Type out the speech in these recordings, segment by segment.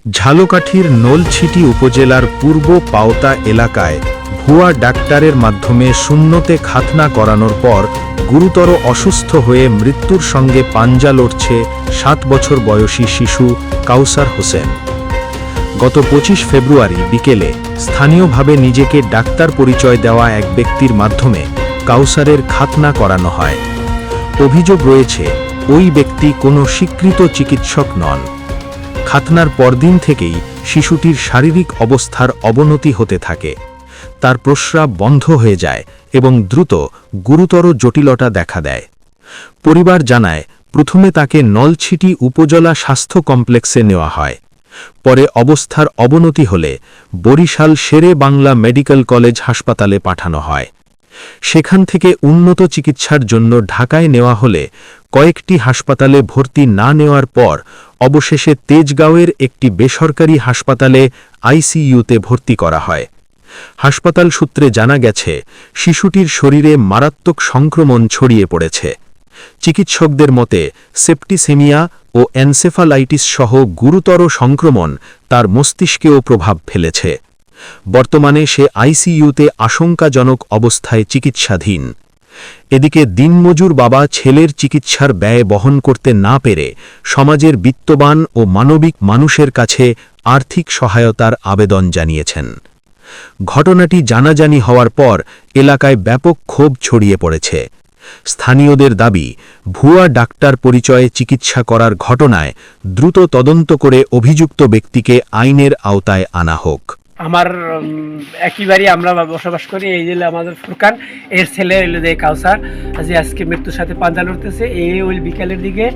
ঝালকাঠির নলছিটি উপজেলার পূর্ব পাওতা এলাকায় ভুয়া ডাক্তারের মাধ্যমে শূন্যতে খাতনা করানোর পর গুরুতর অসুস্থ হয়ে মৃত্যুর সঙ্গে পাঞ্জা লড়ছে 7 বছর বয়সী শিশু কাউসার হোসেন। গত 25 ফেব্রুয়ারি বিকেলে স্থানীয়ভাবে নিজেকে ডাক্তার পরিচয় দেওয়া এক ব্যক্তির মাধ্যমে কাউসারের খাতনা করানো হয়। অভিযোগ রয়েছে ওই ব্যক্তি কোনো স্বীকৃত চিকিৎসক নন। খাতনার পরদিন থেকেই শিশুটির শারীরিক অবস্থার অবনতি হতে থাকে। তার প্রস্রাব বন্ধ হয়ে যায় এবং দ্রুত গুরুতর জটিলতা দেখা দেয়। পরিবার জানায়, প্রথমে তাকে নলছিটি উপজেলা স্বাস্থ্য কমপ্লেক্সে নেওয়া হয়। পরে অবস্থার অবনতি হলে বরিশাল শেরে বাংলা মেডিকেল কলেজ হাসপাতালে পাঠানো হয়। সেখান থেকে উন্নত চিকিৎসার জন্য ঢাকায় নেওয়া হলে কয়েকটি হাসপাতালে ভর্তি না নেওয়ার পর অবশেষে তেজগাঁওয়ের একটি বেসরকারি হাসপাতালে আইসিইউতে ভর্তি করা হয়। হাসপাতাল সূত্রে জানা গেছে, শিশুটির শরীরে মারাত্মক সংক্রমণ ছড়িয়ে পড়েছে। চিকিৎসকদের মতে সেপ্টিসেমিয়া ও এনসেফালাইটিস সহ গুরুতর সংক্রমণ তার মস্তিষ্কেও প্রভাব ফেলেছে। বর্তমানে সে আইসিইউতে আশঙ্কাজনক অবস্থায় চিকিৎসাধীন। এদিকে দিনমজুর বাবা ছেলের চিকিৎসার ব্যয় বহন করতে না পেরে সমাজের বিত্তবান ও মানবিক মানুষের কাছে আর্থিক সহায়তার আবেদন জানিয়েছেন। ঘটনাটি জানাজানি হওয়ার পর এলাকায় ব্যাপক ক্ষোভ ছড়িয়ে পড়েছে। স্থানীয়দের দাবি, ভুয়া ডাক্তার পরিচয়ে চিকিৎসা করার ঘটনায় দ্রুত তদন্ত করে অভিযুক্ত ব্যক্তিকে আইনের আওতায় আনা হোক। আমার একই বাড়ি আমরা বসবাস করি। এই যে আমাদের ফুরকান, এর ছেলে হইল যে কাউসার, যে আজকে মৃত্যুর সাথে পাঞ্জা লড়তেছে। এই ওই বিকালের দিকে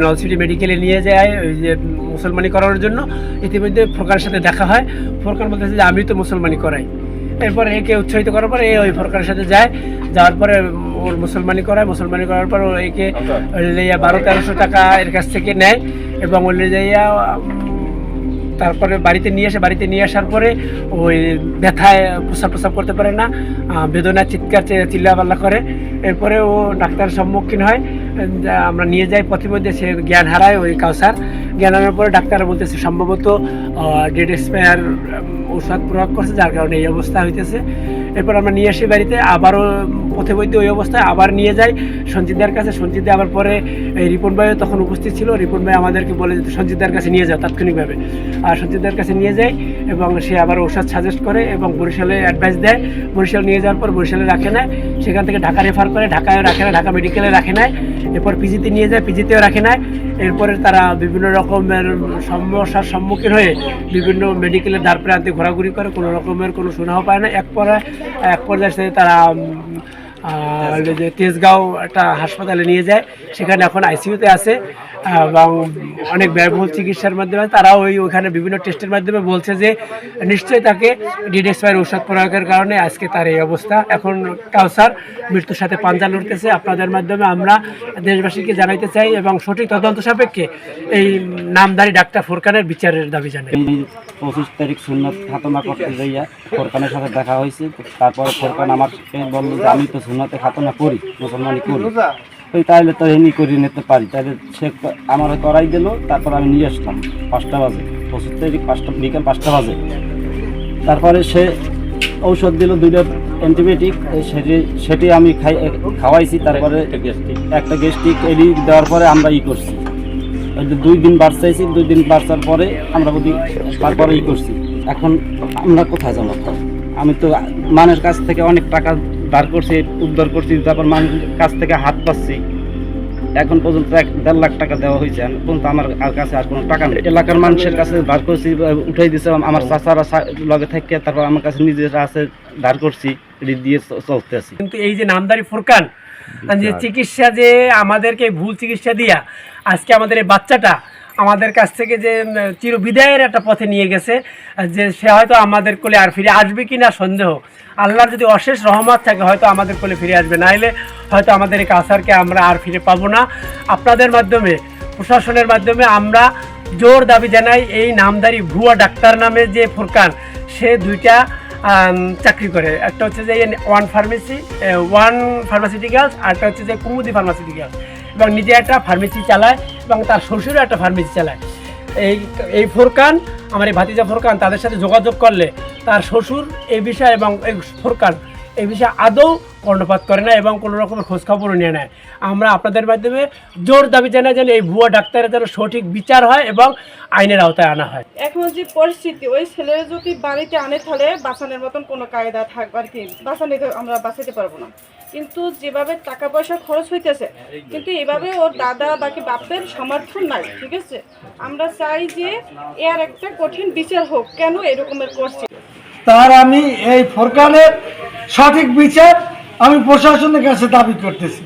নলছিটি মেডিকেলে নিয়ে যায় ওই যে মুসলমানি করানোর জন্য। ইতিমধ্যে ফুরকানের সাথে দেখা হয়। ফুরকান বলতেছে যে আমি তো মুসলমানি করাই। এরপরে একে উৎসাহিত করার পরে ওই ফুরকানের সাথে যায়। যাওয়ার পরে ওর মুসলমানি করায়। মুসলমানি করার পর একে 1200-1300 টাকা এর কাছ থেকে নেয় এবং ওই যাইয়া তারপরে বাড়িতে নিয়ে আসার পরে ওই ব্যথায় প্রস্রাব করতে পারে না, বেদনায় চিৎকার চিল্লাপাল্লা করে। এরপরে ও ডাক্তারের সম্মুখীন হয়। আমরা নিয়ে যাই, প্রতিমধ্যে সে জ্ঞান হারায় ওই কাউসার। জ্ঞান হারানোর পরে ডাক্তার বলতেছে সম্ভবত ডেড এক্সপায়ার ওষুধ প্রয়োগ করছে, যার কারণে এই অবস্থা হইতেছে। এরপর আমরা নিয়ে আসি বাড়িতে, আবারও প্রতিমধ্যে ওই অবস্থায় আবার নিয়ে যাই সঞ্জিতদার কাছে। সঞ্জিতদা আবার পরে এই রিপন ভাইও তখন উপস্থিত ছিল। রিপন ভাই আমাদেরকে বলে যে সঞ্জিতদার কাছে নিয়ে যাও তাৎক্ষণিকভাবে। আর সঞ্জিতদার কাছে নিয়ে যাই এবং সে আবার ওষুধ সাজেস্ট করে এবং বরিশালে অ্যাডভাইস দেয়। বরিশাল নিয়ে যাওয়ার পর বরিশালে রাখে নেয়, সেখান থেকে ঢাকা রেফার করে। ঢাকায়ও রাখে না, ঢাকা মেডিকেলে রাখে নেয়। এরপর পিজিতে নিয়ে যায়, পিজিতেও রাখে নেয়। এরপরে তারা বিভিন্ন রকমের সমস্যার সম্মুখীন হয়ে বিভিন্ন মেডিকেলের দ্বার প্রান্তে ঘোরাঘুরি করে, কোনো রকমের কোনো সুরাহা পায় না। এক পর্যায়ে তারা যে তেজগাঁও একটা হাসপাতালে নিয়ে যায়, সেখানে এখন আইসিইউতে আছে এবং অনেক ব্যয়বহুল চিকিৎসার মাধ্যমে তারা ওইখানে বিভিন্ন টেস্টের মাধ্যমে বলছে যে নিশ্চয়ই তাকে ডেড এক্সপায়ার ওষুধ প্রয়োগের কারণে আজকে তার এই অবস্থা। এখন কাউসার মৃত্যুর সাথে পাঞ্জা লড়তেছে। আপনাদের মাধ্যমে আমরা দেশবাসীকে জানাইতে চাই এবং সঠিক তদন্ত সাপেক্ষে এই নামধারী ডাক্তার ফুরকানের বিচারের দাবি জানাই। 25 তারিখ সুন্নত খাতনা করতে যাইয়া ফুরকানের সাথে দেখা হয়েছে। তারপরে ফুরকান আমাকে বললো যে আমি তো সুন্নতে খাতনা করি, মুসলমানি করি, ওই তাহলে তো এমনি করে নিতে পারি। তাহলে সে আমার করাই দিল। তারপর আমি নিয়ে আসলাম 5টা বাজে, 25 তারিখ বিকাল 5টা বাজে। তারপরে সে ঔষধ দিল 2টা অ্যান্টিবায়োটিক, সেটি আমি খাওয়াইছি। তারপরে একটা গ্যাস্ট্রিক এডি দেওয়ার পরে আমরা করছি 2 দিন বাড়চাইছি। 2 দিন বাড়চার পরে আমরা তারপরে করছি। এখন আমরা কোথায় যাবো? আমি তো মানের কাছ থেকে অনেক টাকা ধার করছি, উদ্ধার করছি, তারপর মানুষের কাছ থেকে হাত পাচ্ছি। এখন পর্যন্ত 1.5 লাখ টাকা দেওয়া হয়েছে, কিন্তু আমার কাছে আর কোনো টাকা নেই। এলাকার মানুষের কাছে ধার করছি, উঠাই দিয়েছে আমার চাচারা লগে থেকে। তারপর আমার কাছে নিজেরা আছে, ধার করছি, দিয়ে চলতে আছি। কিন্তু এই যে নামধারী ফুরকান যে চিকিৎসা, যে আমাদেরকে ভুল চিকিৎসা দিয়া আজকে আমাদের এই বাচ্চাটা আমাদের কাছ থেকে যে চিরবিদায়ের একটা পথে নিয়ে গেছে, যে সে হয়তো আমাদের কোলে আর ফিরে আসবে কি না সন্দেহ। আল্লাহর যদি অশেষ রহমত থাকে হয়তো আমাদের কোলে ফিরে আসবে, নাইলে হয়তো আমাদের এই কাউসারকে আমরা আর ফিরে পাবো না। আপনাদের মাধ্যমে, প্রশাসনের মাধ্যমে আমরা জোর দাবি জানাই, এই নামধারী ভুয়া ডাক্তার নামে যে ফুরকান, সে 2টা চাকরি করে। একটা হচ্ছে যে ওয়ান ফার্মাসিউটিক্যালস, আর একটা হচ্ছে যে কুমুদি ফার্মাসিউটিক্যালস, এবং নিজে একটা ফার্মেসি চালায় এবং তার শ্বশুরও একটা ফার্মেসি চালায়। এই ফুরকান আমার এই ভাতিজা ফোরকান তাদের সাথে যোগাযোগ করলে তার শ্বশুর এই বিষয়ে এবং এই ফোরকান এই বিষয়ে আদৌ কর্ণপাত করে না এবং কোনো রকমের খোঁজখবরও নিয়ে নেয়। আমরা আপনাদের মাধ্যমে জোর দাবি জানাই যেন এই ভুয়া ডাক্তারের যেন সঠিক বিচার হয় এবং আইনের আওতায় আনা হয়। এখন যে পরিস্থিতি, ওই ছেলে যদি বাড়িতে আনে তাহলে বাঁচানোর মতন কোনো কায়দা থাকবে আর কি, আমরা বাঁচাতে পারবো না। কিন্তু যেভাবে টাকা পয়সা খরচ হইতেছে, কিন্তু এভাবে ওর দাদা বাকি বাপের সমর্থন নাই, ঠিক আছে। আমরা চাই যে এর একটা কঠিন বিচার হোক, কেন এরকমের করছে। তার আমি এই ফোরকানের সঠিক বিচার আমি প্রশাসনের কাছে দাবি করতেছি।